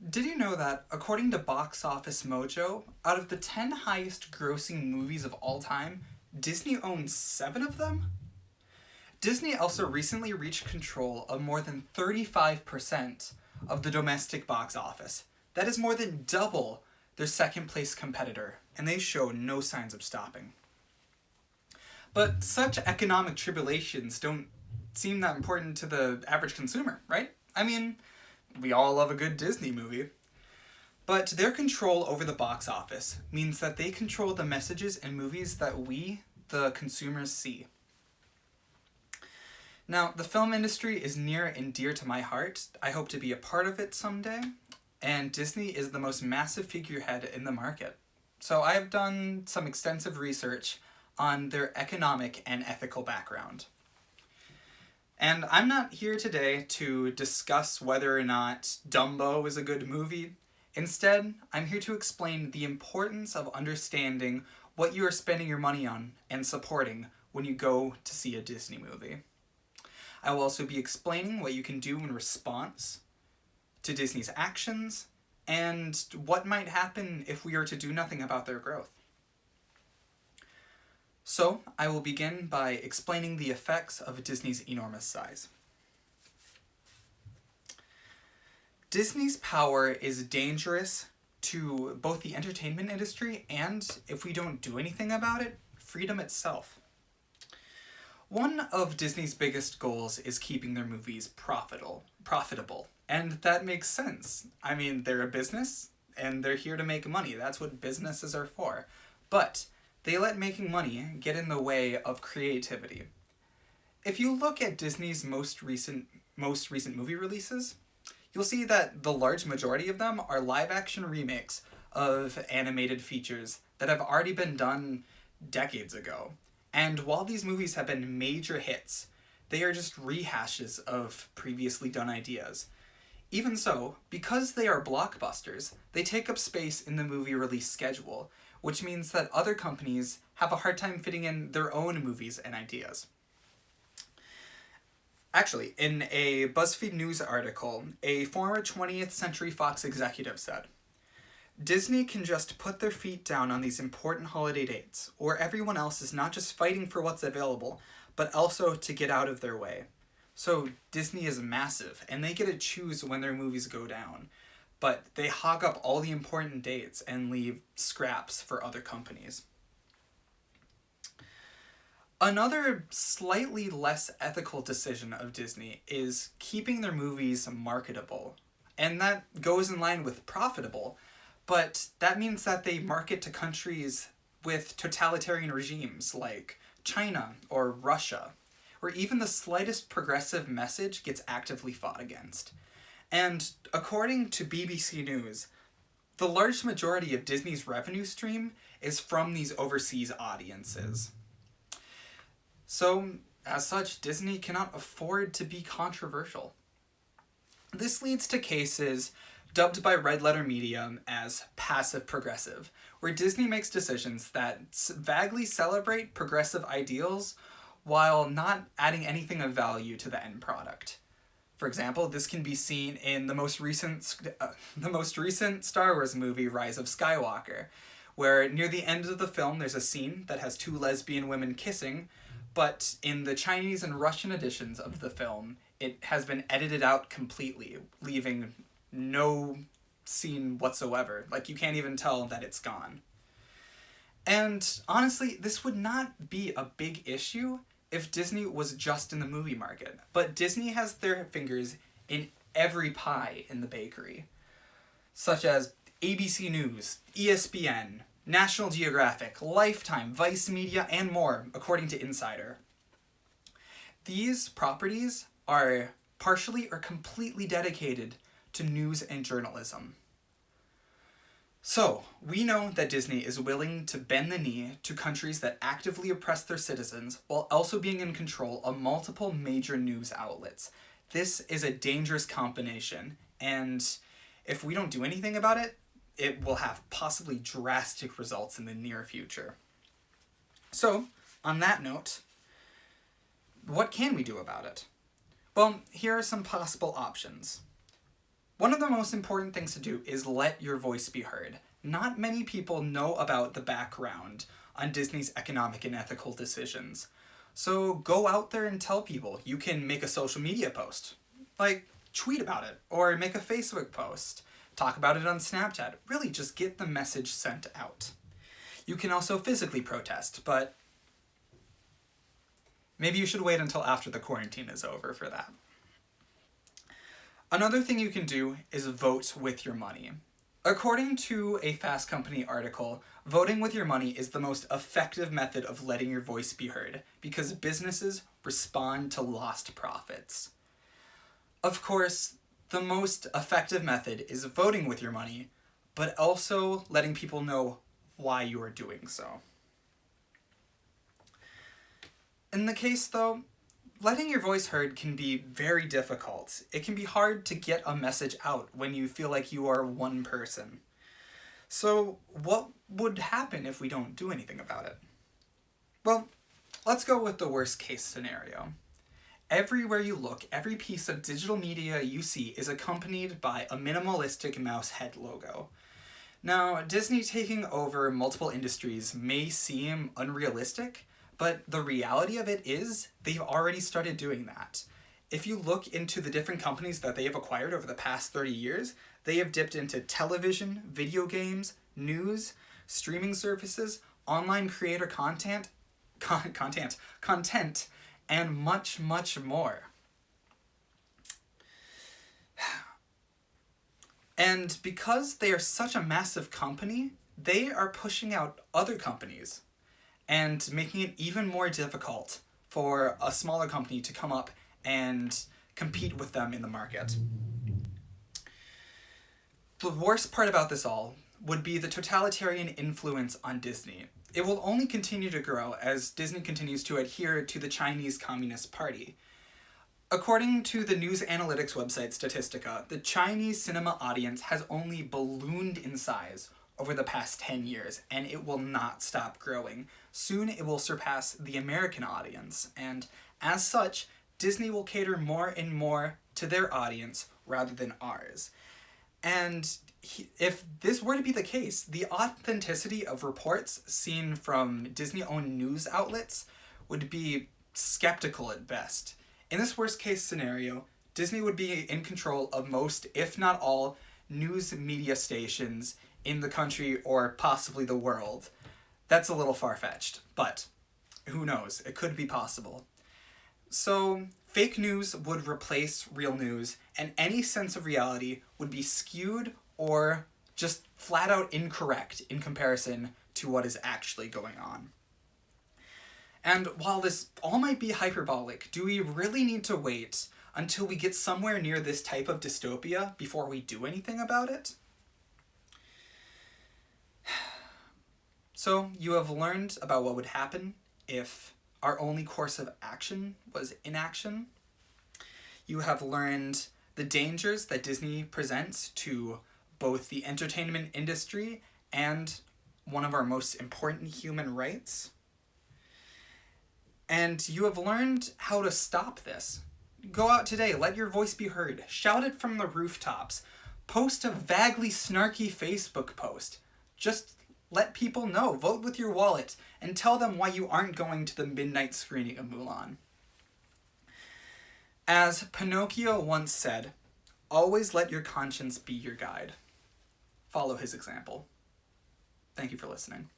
Did you know that, according to Box Office Mojo, out of the 10 highest grossing movies of all time, Disney owns 7 of them? Disney also recently reached control of more than 35% of the domestic box office. That is more than double their second place competitor, and they show no signs of stopping. But such economic tribulations don't seem that important to the average consumer, right? I mean, we all love a good Disney movie. But their control over the box office means that they control the messages and movies that we, the consumers, see. Now, the film industry is near and dear to my heart. I hope to be a part of it someday. And Disney is the most massive figurehead in the market. So I have done some extensive research on their economic and ethical background. And I'm not here today to discuss whether or not Dumbo is a good movie. Instead, I'm here to explain the importance of understanding what you are spending your money on and supporting when you go to see a Disney movie. I will also be explaining what you can do in response to Disney's actions and what might happen if we are to do nothing about their growth. So, I will begin by explaining the effects of Disney's enormous size. Disney's power is dangerous to both the entertainment industry and, if we don't do anything about it, freedom itself. One of Disney's biggest goals is keeping their movies profitable, and that makes sense. I mean, they're a business, and they're here to make money. That's what businesses are for. But they let making money get in the way of creativity. If you look at Disney's most recent movie releases, you'll see that the large majority of them are live-action remakes of animated features that have already been done decades ago. And while these movies have been major hits, they are just rehashes of previously done ideas. Even so, because they are blockbusters, they take up space in the movie release schedule, which means that other companies have a hard time fitting in their own movies and ideas. Actually, in a BuzzFeed News article, a former 20th Century Fox executive said, "Disney can just put their feet down on these important holiday dates, or everyone else is not just fighting for what's available, but also to get out of their way. So Disney is massive, and they get to choose when their movies go down, but they hog up all the important dates and leave scraps for other companies." Another slightly less ethical decision of Disney is keeping their movies marketable. And that goes in line with profitable, but that means that they market to countries with totalitarian regimes like China or Russia, where even the slightest progressive message gets actively fought against. And according to BBC News, the large majority of Disney's revenue stream is from these overseas audiences. So, as such, Disney cannot afford to be controversial. This leads to cases dubbed by red letter media as passive progressive, where Disney makes decisions that vaguely celebrate progressive ideals while not adding anything of value to the end product. For example, this can be seen in the most recent Star Wars movie, Rise of Skywalker, where near the end of the film there's a scene that has 2 lesbian women kissing, but in the Chinese and Russian editions of the film, it has been edited out completely, leaving no scene whatsoever. Like, you can't even tell that it's gone. And honestly, this would not be a big issue if Disney was just in the movie market. But Disney has their fingers in every pie in the bakery, such as ABC News, ESPN, National Geographic, Lifetime, Vice Media, and more, according to Insider. These properties are partially or completely dedicated to news and journalism. So, we know that Disney is willing to bend the knee to countries that actively oppress their citizens while also being in control of multiple major news outlets. This is a dangerous combination, and if we don't do anything about it, it will have possibly drastic results in the near future. So, on that note, what can we do about it? Well, here are some possible options. One of the most important things to do is let your voice be heard. Not many people know about the background on Disney's economic and ethical decisions. So go out there and tell people. You can make a social media post, like tweet about it, or make a Facebook post, talk about it on Snapchat. Really just get the message sent out. You can also physically protest, but maybe you should wait until after the quarantine is over for that. Another thing you can do is vote with your money. According to a Fast Company article, voting with your money is the most effective method of letting your voice be heard because businesses respond to lost profits. Of course, the most effective method is voting with your money, but also letting people know why you are doing so. In the case, though, letting your voice heard can be very difficult. It can be hard to get a message out when you feel like you are one person. So what would happen if we don't do anything about it? Well, let's go with the worst case scenario. Everywhere you look, every piece of digital media you see is accompanied by a minimalistic mouse head logo. Now, Disney taking over multiple industries may seem unrealistic, but the reality of it is they've already started doing that. If you look into the different companies that they have acquired over the past 30 years, they have dipped into television, video games, news, streaming services, online creator content, and much, much more. And because they are such a massive company, they are pushing out other companies and making it even more difficult for a smaller company to come up and compete with them in the market. The worst part about this all would be the totalitarian influence on Disney. It will only continue to grow as Disney continues to adhere to the Chinese Communist Party. According to the news analytics website Statistica, the Chinese cinema audience has only ballooned in size over the past 10 years, and it will not stop growing. Soon it will surpass the American audience, and as such, Disney will cater more and more to their audience rather than ours. And if this were to be the case, the authenticity of reports seen from Disney-owned news outlets would be skeptical at best. In this worst-case scenario, Disney would be in control of most, if not all, news media stations in the country or possibly the world. That's a little far-fetched, but who knows? It could be possible. So, fake news would replace real news, and any sense of reality would be skewed or just flat out incorrect in comparison to what is actually going on. And while this all might be hyperbolic, do we really need to wait until we get somewhere near this type of dystopia before we do anything about it? So, you have learned about what would happen if our only course of action was inaction. You have learned the dangers that Disney presents to both the entertainment industry and one of our most important human rights. And you have learned how to stop this. Go out today, let your voice be heard, shout it from the rooftops, post a vaguely snarky Facebook post. Just let people know, vote with your wallet, and tell them why you aren't going to the midnight screening of Mulan. As Pinocchio once said, always let your conscience be your guide. Follow his example. Thank you for listening.